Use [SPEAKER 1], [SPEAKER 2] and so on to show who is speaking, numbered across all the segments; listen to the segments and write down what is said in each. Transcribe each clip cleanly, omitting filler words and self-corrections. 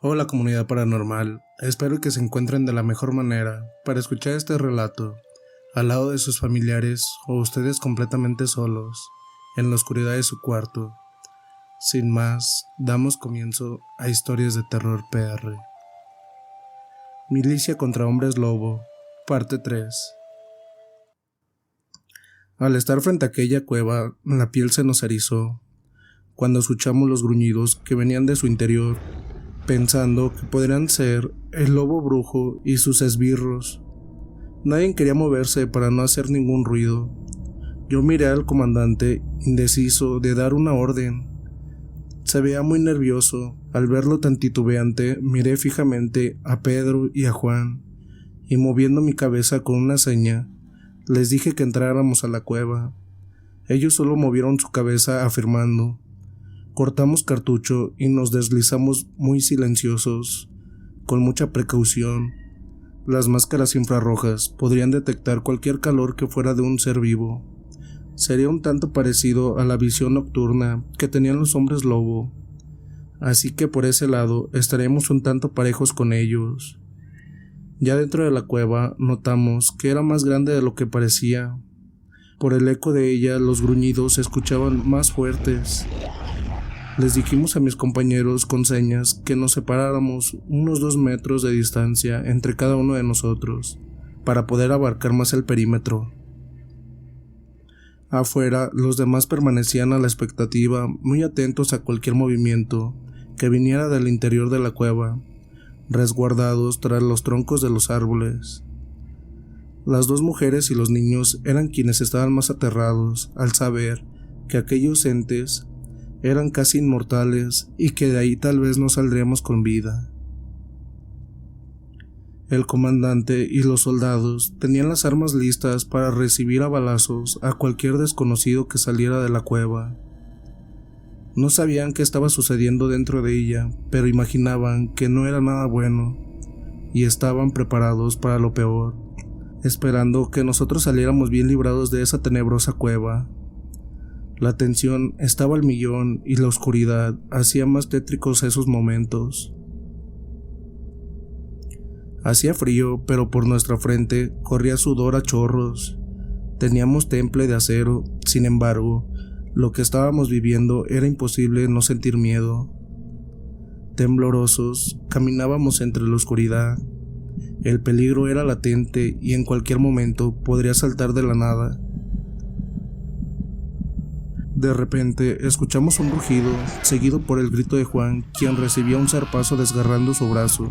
[SPEAKER 1] Hola comunidad paranormal, espero que se encuentren de la mejor manera para escuchar este relato, al lado de sus familiares o ustedes completamente solos, en la oscuridad de su cuarto. Sin más, damos comienzo a Historias de Terror PR. Milicia contra Hombres Lobo, parte 3. Al estar frente a aquella cueva, la piel se nos erizó, cuando escuchamos los gruñidos que venían de su interior, pensando que podrían ser el lobo brujo y sus esbirros. Nadie quería moverse para no hacer ningún ruido. Yo miré al comandante, indeciso de dar una orden. Se veía muy nervioso. Al verlo tan titubeante, miré fijamente a Pedro y a Juan, y moviendo mi cabeza con una seña, les dije que entráramos a la cueva. Ellos solo movieron su cabeza afirmando. Cortamos cartucho y nos deslizamos muy silenciosos, con mucha precaución. Las máscaras infrarrojas podrían detectar cualquier calor que fuera de un ser vivo. Sería un tanto parecido a la visión nocturna que tenían los hombres lobo, así que por ese lado estaremos un tanto parejos con ellos. Ya dentro de la cueva notamos que era más grande de lo que parecía. Por el eco de ella los gruñidos se escuchaban más fuertes. Les dijimos a mis compañeros con señas que nos separáramos unos 2 metros de distancia entre cada uno de nosotros, para poder abarcar más el perímetro. Afuera, los demás permanecían a la expectativa, muy atentos a cualquier movimiento que viniera del interior de la cueva, resguardados tras los troncos de los árboles. Las 2 mujeres y los niños eran quienes estaban más aterrados al saber que aquellos entes eran casi inmortales y que de ahí tal vez no saldríamos con vida. El comandante y los soldados tenían las armas listas para recibir a balazos a cualquier desconocido que saliera de la cueva. No sabían qué estaba sucediendo dentro de ella, pero imaginaban que no era nada bueno, y estaban preparados para lo peor, esperando que nosotros saliéramos bien librados de esa tenebrosa cueva. La tensión estaba al millón y la oscuridad hacía más tétricos esos momentos. Hacía frío, pero por nuestra frente corría sudor a chorros. Teníamos temple de acero, sin embargo, lo que estábamos viviendo era imposible no sentir miedo. Temblorosos, caminábamos entre la oscuridad. El peligro era latente y en cualquier momento podría saltar de la nada. De repente, escuchamos un rugido, seguido por el grito de Juan, quien recibía un zarpazo desgarrando su brazo.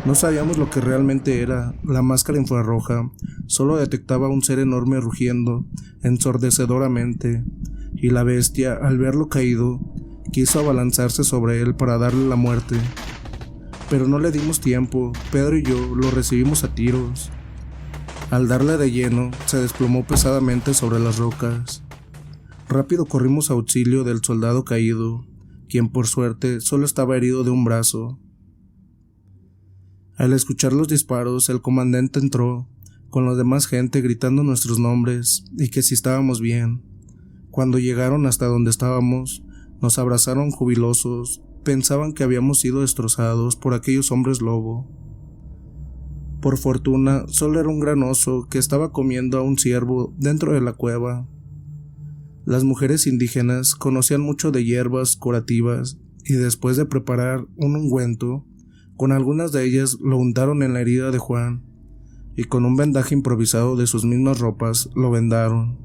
[SPEAKER 1] No sabíamos lo que realmente era. La máscara infrarroja solo detectaba un ser enorme rugiendo ensordecedoramente, y la bestia, al verlo caído, quiso abalanzarse sobre él para darle la muerte. Pero no le dimos tiempo. Pedro y yo lo recibimos a tiros. Al darle de lleno, se desplomó pesadamente sobre las rocas. Rápido corrimos a auxilio del soldado caído, quien por suerte solo estaba herido de un brazo. Al escuchar los disparos, el comandante entró, con la demás gente gritando nuestros nombres y que si estábamos bien. Cuando llegaron hasta donde estábamos, nos abrazaron jubilosos, pensaban que habíamos sido destrozados por aquellos hombres lobo. Por fortuna, solo era un gran oso que estaba comiendo a un ciervo dentro de la cueva. Las mujeres indígenas conocían mucho de hierbas curativas y después de preparar un ungüento, con algunas de ellas lo untaron en la herida de Juan y con un vendaje improvisado de sus mismas ropas lo vendaron.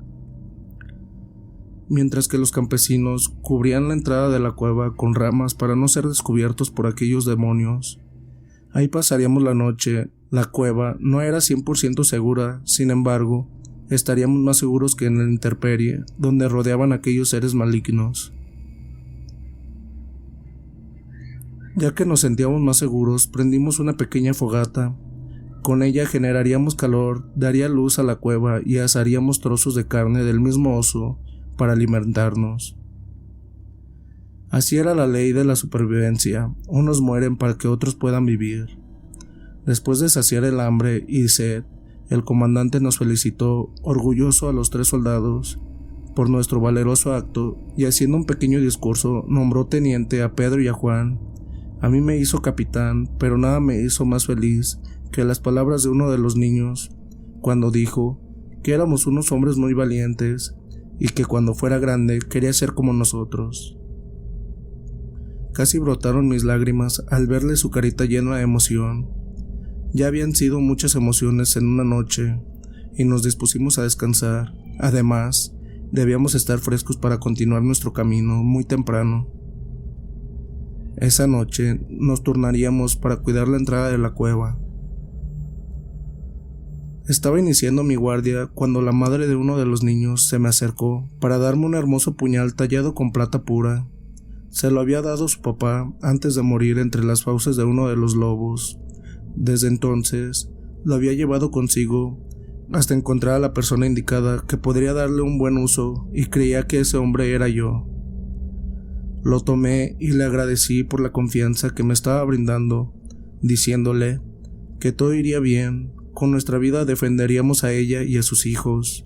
[SPEAKER 1] Mientras que los campesinos cubrían la entrada de la cueva con ramas para no ser descubiertos por aquellos demonios. Ahí pasaríamos la noche. La cueva no era 100% segura, sin embargo, estaríamos más seguros que en la intemperie, donde rodeaban aquellos seres malignos. Ya que nos sentíamos más seguros, prendimos una pequeña fogata. Con ella generaríamos calor, daría luz a la cueva y asaríamos trozos de carne del mismo oso para alimentarnos. Así era la ley de la supervivencia, unos mueren para que otros puedan vivir. Después de saciar el hambre y sed, el comandante nos felicitó, orgulloso a los 3 soldados, por nuestro valeroso acto, y haciendo un pequeño discurso nombró teniente a Pedro y a Juan, A mí me hizo capitán, pero nada me hizo más feliz que las palabras de uno de los niños, cuando dijo que éramos unos hombres muy valientes y que cuando fuera grande quería ser como nosotros. Casi brotaron mis lágrimas al verle su carita llena de emoción. Ya habían sido muchas emociones en una noche y nos dispusimos a descansar. Además, debíamos estar frescos para continuar nuestro camino muy temprano. Esa noche nos turnaríamos para cuidar la entrada de la cueva. Estaba iniciando mi guardia cuando la madre de uno de los niños se me acercó para darme un hermoso puñal tallado con plata pura. Se lo había dado su papá antes de morir entre las fauces de uno de los lobos. Desde entonces, lo había llevado consigo hasta encontrar a la persona indicada que podría darle un buen uso, y creía que ese hombre era yo. Lo tomé y le agradecí por la confianza que me estaba brindando, diciéndole que todo iría bien, con nuestra vida defenderíamos a ella y a sus hijos.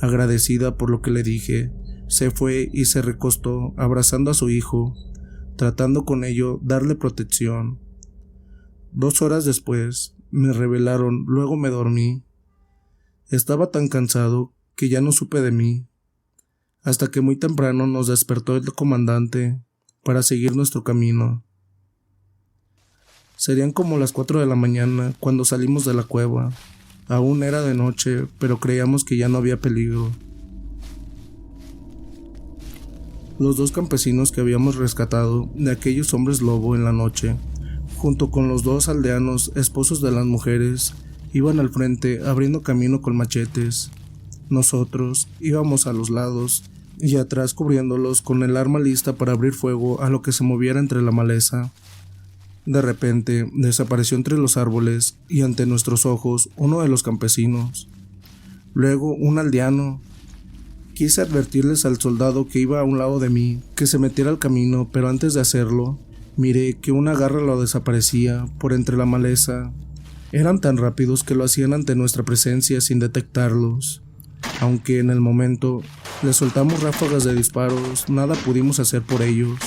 [SPEAKER 1] Agradecida por lo que le dije, se fue y se recostó abrazando a su hijo, tratando con ello darle protección. 2 horas después me revelaron, luego me dormí. Estaba tan cansado que ya no supe de mí, hasta que muy temprano nos despertó el comandante para seguir nuestro camino. Serían como las 4 de la mañana cuando salimos de la cueva. Aún era de noche, pero creíamos que ya no había peligro. Los 2 campesinos que habíamos rescatado de aquellos hombres lobo en la noche, junto con los 2 aldeanos, esposos de las mujeres, iban al frente abriendo camino con machetes. Nosotros íbamos a los lados y atrás cubriéndolos con el arma lista para abrir fuego a lo que se moviera entre la maleza. De repente desapareció entre los árboles y ante nuestros ojos uno de los campesinos. Luego un aldeano. Quise advertirles al soldado que iba a un lado de mí que se metiera al camino, pero antes de hacerlo, miré que una garra lo desaparecía por entre la maleza. Eran tan rápidos que lo hacían ante nuestra presencia sin detectarlos. Aunque en el momento les soltamos ráfagas de disparos, nada pudimos hacer por ellos.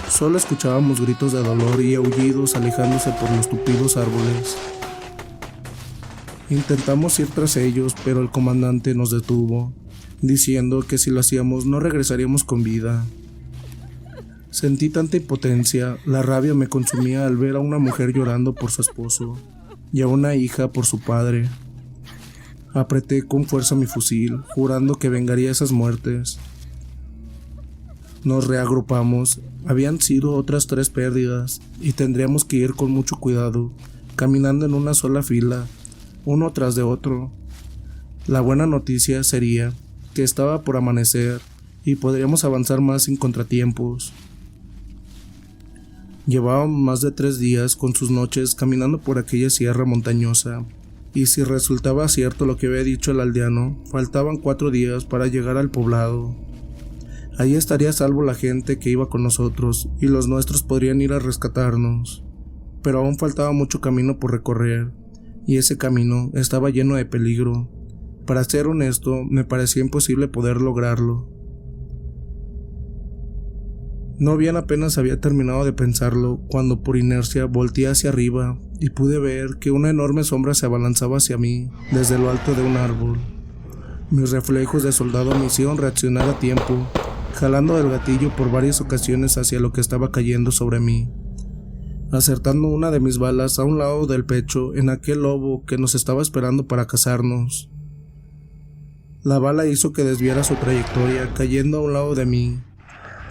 [SPEAKER 1] Solo escuchábamos gritos de dolor y aullidos alejándose por los tupidos árboles. Intentamos ir tras ellos, pero el comandante nos detuvo, diciendo que si lo hacíamos no regresaríamos con vida. Sentí tanta impotencia, la rabia me consumía al ver a una mujer llorando por su esposo y a una hija por su padre. Apreté con fuerza mi fusil, jurando que vengaría esas muertes. Nos reagrupamos, habían sido otras 3 pérdidas y tendríamos que ir con mucho cuidado, caminando en una sola fila, uno tras de otro. La buena noticia sería que estaba por amanecer y podríamos avanzar más sin contratiempos. Llevábamos más de 3 días con sus noches caminando por aquella sierra montañosa, y si resultaba cierto lo que había dicho el aldeano, faltaban 4 días para llegar al poblado. Allí estaría a salvo la gente que iba con nosotros, y los nuestros podrían ir a rescatarnos. Pero aún faltaba mucho camino por recorrer, y ese camino estaba lleno de peligro. Para ser honesto, me parecía imposible poder lograrlo. No bien apenas había terminado de pensarlo, cuando por inercia volteé hacia arriba y pude ver que una enorme sombra se abalanzaba hacia mí desde lo alto de un árbol. Mis reflejos de soldado me hicieron reaccionar a tiempo, jalando del gatillo por varias ocasiones hacia lo que estaba cayendo sobre mí, acertando una de mis balas a un lado del pecho en aquel lobo que nos estaba esperando para cazarnos. La bala hizo que desviara su trayectoria, cayendo a un lado de mí.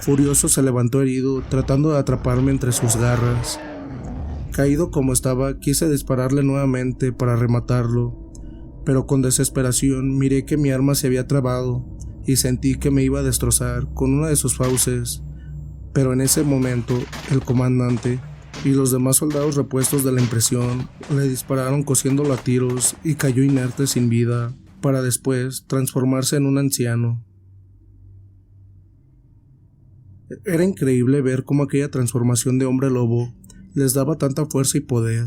[SPEAKER 1] Furioso se levantó herido, tratando de atraparme entre sus garras. Caído como estaba, quise dispararle nuevamente para rematarlo, pero con desesperación miré que mi arma se había trabado y sentí que me iba a destrozar con una de sus fauces. Pero en ese momento, el comandante y los demás soldados repuestos de la impresión le dispararon cosiéndolo a tiros y cayó inerte sin vida, para después transformarse en un anciano. Era increíble ver cómo aquella transformación de hombre lobo les daba tanta fuerza y poder.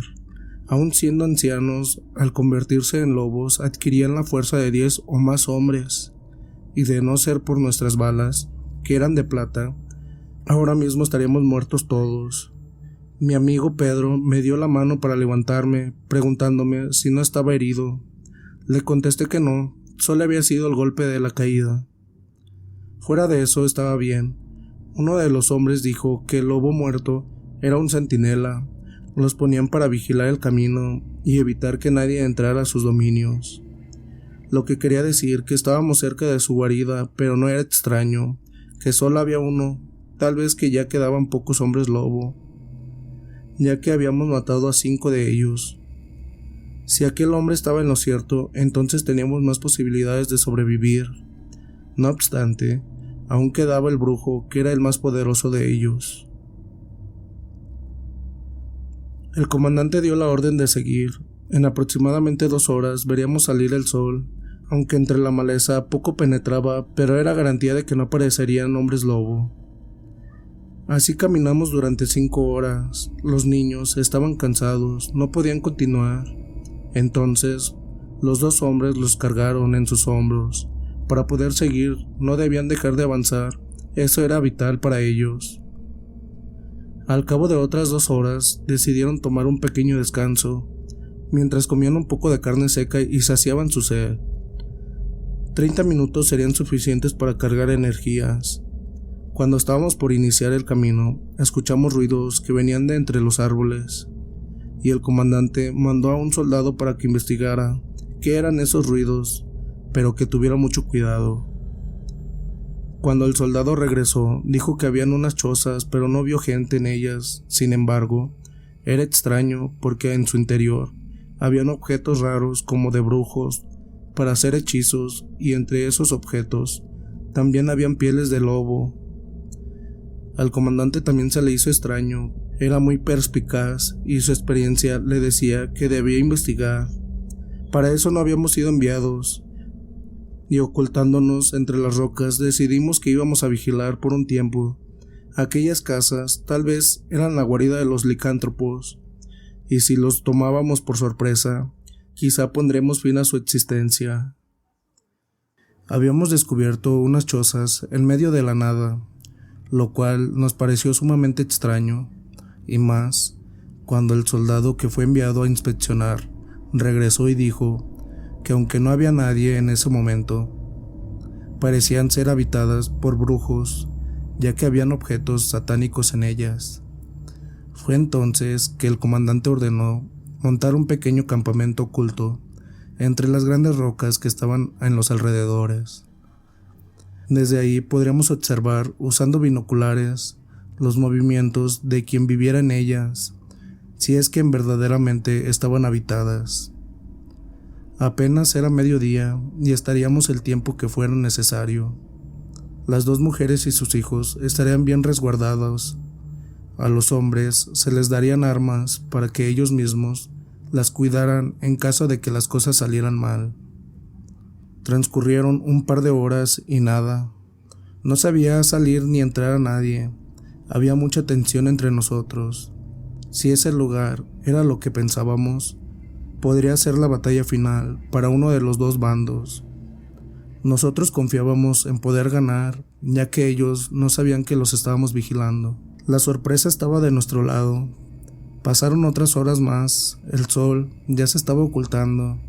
[SPEAKER 1] Aun siendo ancianos, al convertirse en lobos adquirían la fuerza de 10 o más hombres, y de no ser por nuestras balas, que eran de plata, ahora mismo estaríamos muertos todos. Mi amigo Pedro me dio la mano para levantarme, preguntándome si no estaba herido. Le contesté que no, solo había sido el golpe de la caída. Fuera de eso estaba bien. Uno de los hombres dijo que el lobo muerto era un centinela. Los ponían para vigilar el camino y evitar que nadie entrara a sus dominios. Lo que quería decir que estábamos cerca de su guarida, pero no era extraño, que solo había uno, tal vez que ya quedaban pocos hombres lobo, ya que habíamos matado a 5 de ellos. Si aquel hombre estaba en lo cierto, entonces teníamos más posibilidades de sobrevivir. No obstante, aún quedaba el brujo, que era el más poderoso de ellos. El comandante dio la orden de seguir. En aproximadamente 2 horas veríamos salir el sol, aunque entre la maleza poco penetraba, pero era garantía de que no aparecerían hombres lobo. Así caminamos durante 5 horas. Los niños estaban cansados, no podían continuar. Entonces, los 2 hombres los cargaron en sus hombros. Para poder seguir, no debían dejar de avanzar, eso era vital para ellos. Al cabo de otras 2 horas, decidieron tomar un pequeño descanso, mientras comían un poco de carne seca y saciaban su sed. 30 minutos serían suficientes para cargar energías. Cuando estábamos por iniciar el camino, escuchamos ruidos que venían de entre los árboles, y el comandante mandó a un soldado para que investigara qué eran esos ruidos, pero que tuviera mucho cuidado. Cuando el soldado regresó, dijo que habían unas chozas, pero no vio gente en ellas. Sin embargo, era extraño porque en su interior habían objetos raros como de brujos para hacer hechizos, y entre esos objetos también habían pieles de lobo. Al comandante también se le hizo extraño, era muy perspicaz y su experiencia le decía que debía investigar. Para eso no habíamos sido enviados, y ocultándonos entre las rocas decidimos que íbamos a vigilar por un tiempo. Aquellas casas tal vez eran la guarida de los licántropos, y si los tomábamos por sorpresa, quizá pondremos fin a su existencia. Habíamos descubierto unas chozas en medio de la nada, lo cual nos pareció sumamente extraño, y más cuando el soldado que fue enviado a inspeccionar regresó y dijo que aunque no había nadie en ese momento, parecían ser habitadas por brujos, ya que habían objetos satánicos en ellas. Fue entonces que el comandante ordenó montar un pequeño campamento oculto entre las grandes rocas que estaban en los alrededores. Desde ahí podríamos observar, usando binoculares, los movimientos de quien viviera en ellas, si es que verdaderamente estaban habitadas. Apenas era mediodía y estaríamos el tiempo que fuera necesario. Las 2 mujeres y sus hijos estarían bien resguardados. A los hombres se les darían armas para que ellos mismos las cuidaran en caso de que las cosas salieran mal. Transcurrieron un par de horas y nada. No sabía salir ni entrar a nadie. Había mucha tensión entre nosotros. Si ese lugar era lo que pensábamos, podría ser la batalla final para uno de los 2 bandos. Nosotros confiábamos en poder ganar, ya que ellos no sabían que los estábamos vigilando. La sorpresa estaba de nuestro lado. Pasaron otras horas más, el sol ya se estaba ocultando,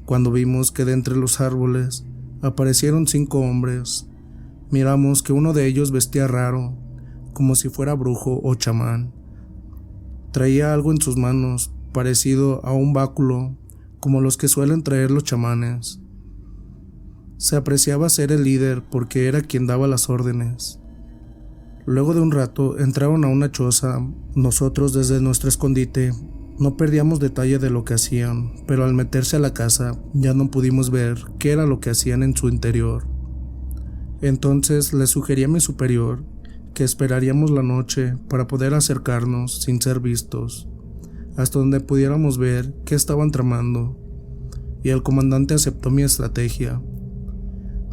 [SPEAKER 1] cuando vimos que de entre los árboles aparecieron 5 hombres. Miramos que uno de ellos vestía raro, como si fuera brujo o chamán. Traía algo en sus manos, parecido a un báculo, como los que suelen traer los chamanes. Se apreciaba ser el líder porque era quien daba las órdenes. Luego de un rato entraron a una choza. Nosotros desde nuestro escondite no perdíamos detalle de lo que hacían, pero al meterse a la casa ya no pudimos ver qué era lo que hacían en su interior. Entonces le sugerí a mi superior que esperaríamos la noche para poder acercarnos sin ser vistos, hasta donde pudiéramos ver qué estaban tramando, y el comandante aceptó mi estrategia.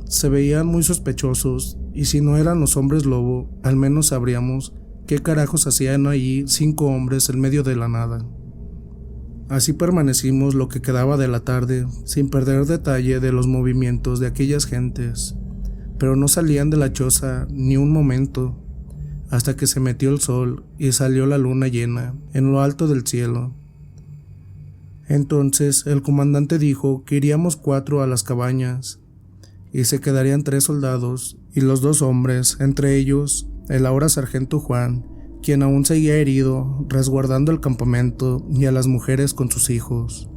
[SPEAKER 1] Se veían muy sospechosos, y si no eran los hombres lobo, al menos sabríamos qué carajos hacían allí 5 hombres en medio de la nada. Así permanecimos lo que quedaba de la tarde, sin perder detalle de los movimientos de aquellas gentes, pero no salían de la choza ni un momento. hasta que se metió el sol y salió la luna llena en lo alto del cielo. Entonces el comandante dijo que iríamos 4 a las cabañas, y se quedarían 3 soldados y los 2 hombres, entre ellos el ahora sargento Juan, quien aún seguía herido, resguardando el campamento y a las mujeres con sus hijos.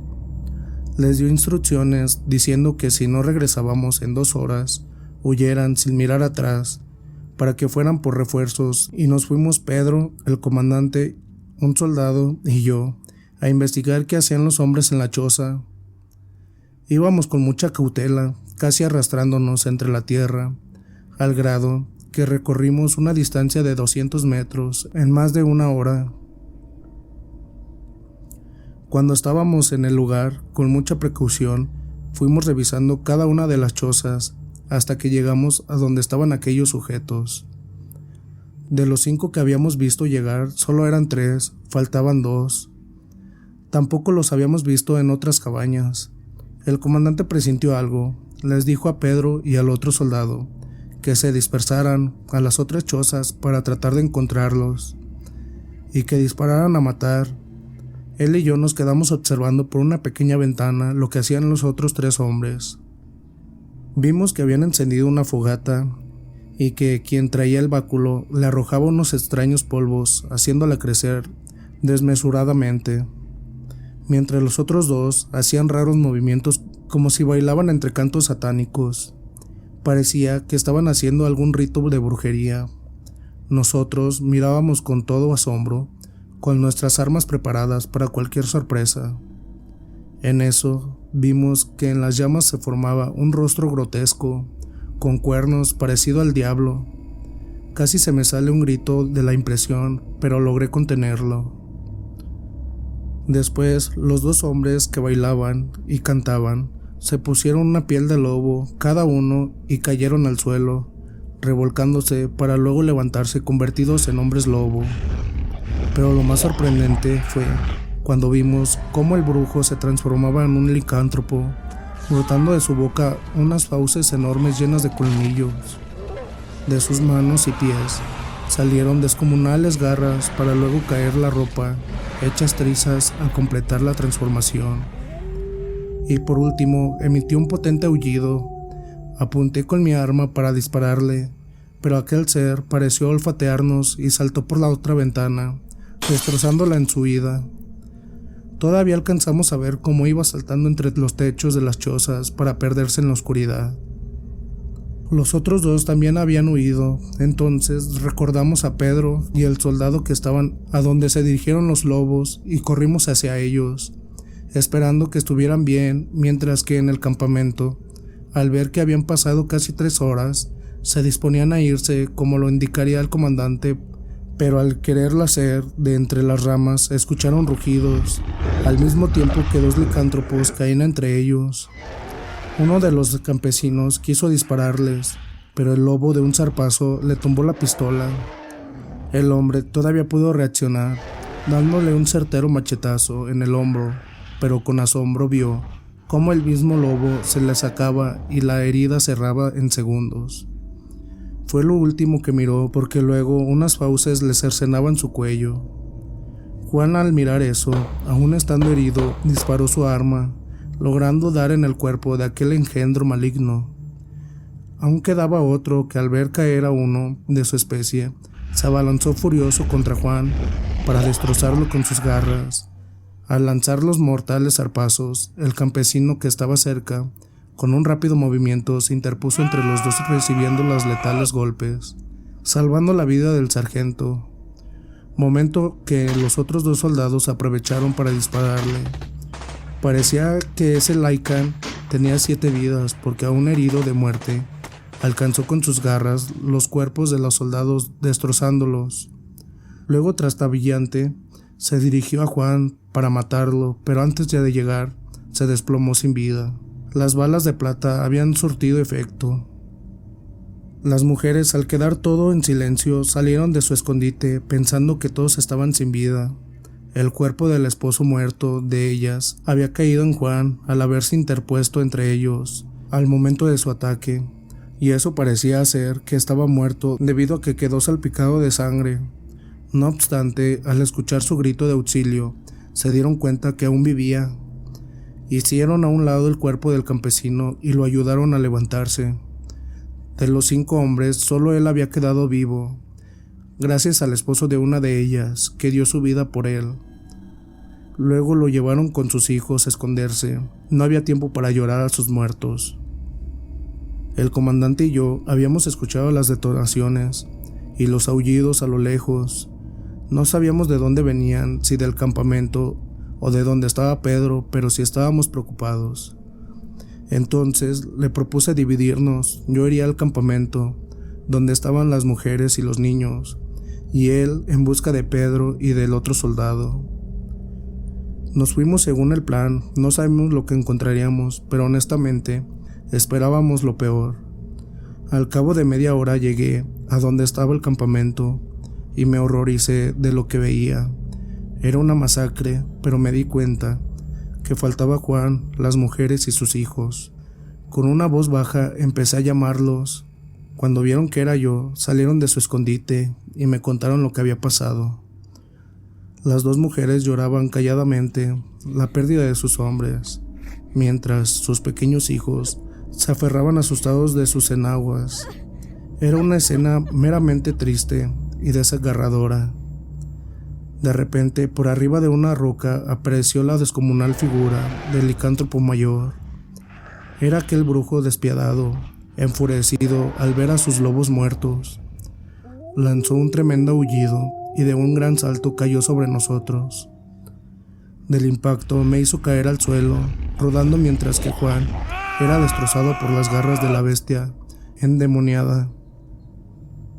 [SPEAKER 1] Les dio instrucciones diciendo que si no regresábamos en 2 horas, huyeran sin mirar atrás, para que fueran por refuerzos, y nos fuimos Pedro, el comandante, un soldado y yo, a investigar qué hacían los hombres en la choza. Íbamos con mucha cautela, casi arrastrándonos entre la tierra, al grado que recorrimos una distancia de 200 metros en más de 1 hora. Cuando estábamos en el lugar, con mucha precaución, fuimos revisando cada una de las chozas hasta que llegamos a donde estaban aquellos sujetos. De los 5 que habíamos visto llegar, solo eran 3, faltaban 2. Tampoco los habíamos visto en otras cabañas. El comandante presintió algo, les dijo a Pedro y al otro soldado que se dispersaran a las otras chozas para tratar de encontrarlos, y que dispararan a matar. Él y yo nos quedamos observando por una pequeña ventana lo que hacían los otros 3 hombres. Vimos que habían encendido una fogata y que quien traía el báculo le arrojaba unos extraños polvos, haciéndola crecer desmesuradamente, mientras los otros 2 hacían raros movimientos como si bailaban entre cantos satánicos. Parecía que estaban haciendo algún rito de brujería. Nosotros mirábamos con todo asombro, con nuestras armas preparadas para cualquier sorpresa. En eso, vimos que en las llamas se formaba un rostro grotesco, con cuernos parecido al diablo. Casi se me sale un grito de la impresión, pero logré contenerlo. Después, los 2 hombres que bailaban y cantaban se pusieron una piel de lobo cada uno y cayeron al suelo, revolcándose para luego levantarse convertidos en hombres lobo. Pero lo más sorprendente fue cuando vimos cómo el brujo se transformaba en un licántropo, brotando de su boca unas fauces enormes llenas de colmillos. De sus manos y pies salieron descomunales garras para luego caer la ropa, hechas trizas al completar la transformación. Y por último emitió un potente aullido. Apunté con mi arma para dispararle, pero aquel ser pareció olfatearnos y saltó por la otra ventana, destrozándola en su huida. Todavía alcanzamos a ver cómo iba saltando entre los techos de las chozas para perderse en la oscuridad. Los otros 2 también habían huido, entonces recordamos a Pedro y el soldado que estaban a donde se dirigieron los lobos y corrimos hacia ellos, esperando que estuvieran bien, mientras que en el campamento, al ver que habían pasado casi 3 horas, se disponían a irse como lo indicaría el comandante, pero al quererlo hacer, de entre las ramas escucharon rugidos, al mismo tiempo que 2 licántropos caían entre ellos. Uno de los campesinos quiso dispararles, pero el lobo de un zarpazo le tumbó la pistola. El hombre todavía pudo reaccionar, dándole un certero machetazo en el hombro, pero con asombro vio cómo el mismo lobo se le sacaba y la herida cerraba en segundos. Fue lo último que miró, porque luego unas fauces le cercenaban su cuello. Juan, al mirar eso, aún estando herido, disparó su arma, logrando dar en el cuerpo de aquel engendro maligno. Aún quedaba otro que, al ver caer a uno de su especie, se abalanzó furioso contra Juan para destrozarlo con sus garras. Al lanzar los mortales zarpazos, el campesino que estaba cerca, con un rápido movimiento, se interpuso entre los dos recibiendo los letales golpes, salvando la vida del sargento, momento que los otros 2 soldados aprovecharon para dispararle. Parecía que ese Lycan tenía 7 vidas, porque aún herido de muerte, alcanzó con sus garras los cuerpos de los soldados, destrozándolos. Luego, trastabillante, se dirigió a Juan para matarlo, pero antes ya de llegar, se desplomó sin vida. Las balas de plata habían surtido efecto. Las mujeres, al quedar todo en silencio, salieron de su escondite pensando que todos estaban sin vida. El cuerpo del esposo muerto de ellas había caído en Juan al haberse interpuesto entre ellos al momento de su ataque. y eso parecía hacer que estaba muerto debido a que quedó salpicado de sangre. No obstante, al escuchar su grito de auxilio, se dieron cuenta que aún vivía. Hicieron a un lado el cuerpo del campesino y lo ayudaron a levantarse. De los 5 hombres, solo él había quedado vivo, gracias al esposo de una de ellas, que dio su vida por él. Luego lo llevaron con sus hijos a esconderse. No había tiempo para llorar a sus muertos. El comandante y yo habíamos escuchado las detonaciones y los aullidos a lo lejos. No sabíamos de dónde venían, si del campamento o de dónde estaba Pedro, pero sí estábamos preocupados. Entonces le propuse dividirnos. Yo iría al campamento, donde estaban las mujeres y los niños, y él en busca de Pedro y del otro soldado. Nos fuimos según el plan. No sabemos lo que encontraríamos, pero honestamente esperábamos lo peor. Al cabo de media hora llegué a donde estaba el campamento y me horroricé de lo que veía. Era una masacre, pero me di cuenta que faltaba Juan, las mujeres y sus hijos. Con una voz baja empecé a llamarlos. Cuando vieron que era yo, salieron de su escondite y me contaron lo que había pasado. Las 2 mujeres lloraban calladamente la pérdida de sus hombres, mientras sus pequeños hijos se aferraban asustados de sus enaguas. Era una escena meramente triste y desgarradora. De repente, por arriba de una roca apareció la descomunal figura del licántropo mayor. Era aquel brujo despiadado, enfurecido al ver a sus lobos muertos. Lanzó un tremendo aullido y de un gran salto cayó sobre nosotros. Del impacto me hizo caer al suelo, rodando mientras que Juan era destrozado por las garras de la bestia endemoniada.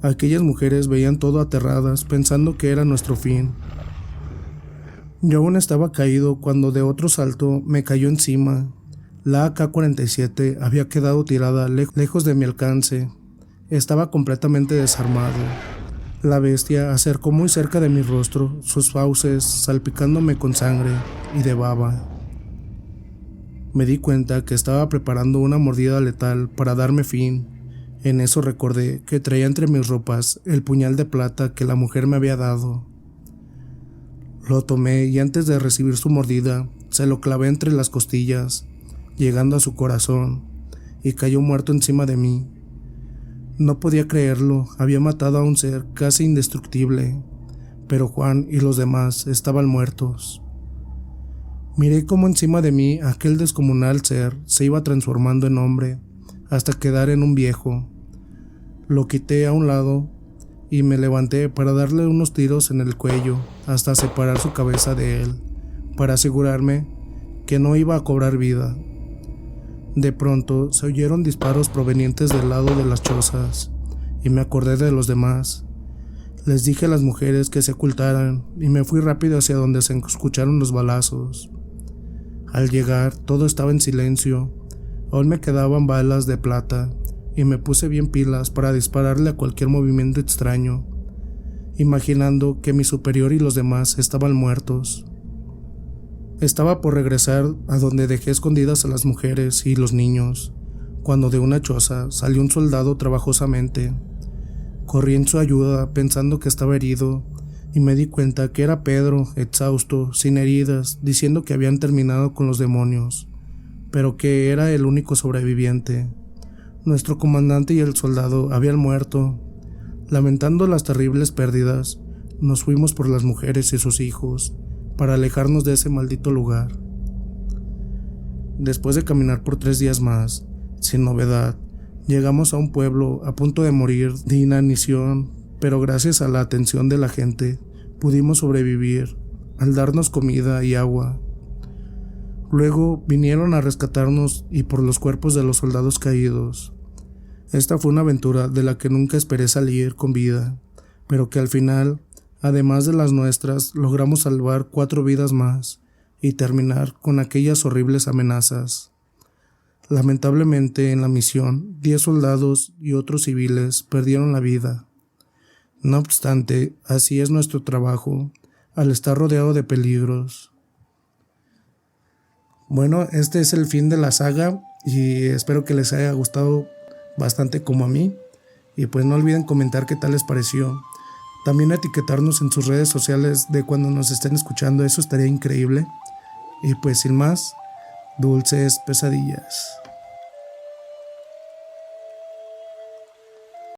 [SPEAKER 1] Aquellas mujeres veían todo aterradas, pensando que era nuestro fin. Yo aún estaba caído cuando de otro salto me cayó encima. La AK-47 había quedado tirada lejos de mi alcance. Estaba completamente desarmado. La bestia acercó muy cerca de mi rostro, sus fauces salpicándome con sangre y de baba. Me di cuenta que estaba preparando una mordida letal para darme fin. En eso recordé que traía entre mis ropas el puñal de plata que la mujer me había dado. Lo tomé y antes de recibir su mordida, se lo clavé entre las costillas, llegando a su corazón, y cayó muerto encima de mí. No podía creerlo, había matado a un ser casi indestructible, pero Juan y los demás estaban muertos. Miré cómo encima de mí aquel descomunal ser se iba transformando en hombre, hasta quedar en un viejo. Lo quité a un lado y me levanté para darle unos tiros en el cuello hasta separar su cabeza de él, para asegurarme que no iba a cobrar vida. De pronto se oyeron disparos provenientes del lado de las chozas y me acordé de los demás. Les dije a las mujeres que se ocultaran y me fui rápido hacia donde se escucharon los balazos. Al llegar todo estaba en silencio. Aún me quedaban balas de plata y me puse bien pilas para dispararle a cualquier movimiento extraño, imaginando que mi superior y los demás estaban muertos. Estaba por regresar a donde dejé escondidas a las mujeres y los niños, cuando de una choza salió un soldado trabajosamente. Corrí en su ayuda pensando que estaba herido y me di cuenta que era Pedro, exhausto, sin heridas, diciendo que habían terminado con los demonios, pero que era el único sobreviviente. Nuestro comandante y el soldado habían muerto. Lamentando las terribles pérdidas, nos fuimos por las mujeres y sus hijos, para alejarnos de ese maldito lugar. Después de caminar por 3 días más, sin novedad, llegamos a un pueblo a punto de morir de inanición, pero gracias a la atención de la gente, pudimos sobrevivir, al darnos comida y agua. Luego vinieron a rescatarnos y por los cuerpos de los soldados caídos. Esta fue una aventura de la que nunca esperé salir con vida, pero que al final, además de las nuestras, logramos salvar 4 vidas más y terminar con aquellas horribles amenazas. Lamentablemente en la misión, 10 soldados y otros civiles perdieron la vida. No obstante, así es nuestro trabajo, al estar rodeado de peligros. Bueno, este es el fin de la saga y espero que les haya gustado bastante como a mí. Y pues no olviden comentar qué tal les pareció. También etiquetarnos en sus redes sociales de cuando nos estén escuchando, eso estaría increíble. Y pues sin más, dulces pesadillas.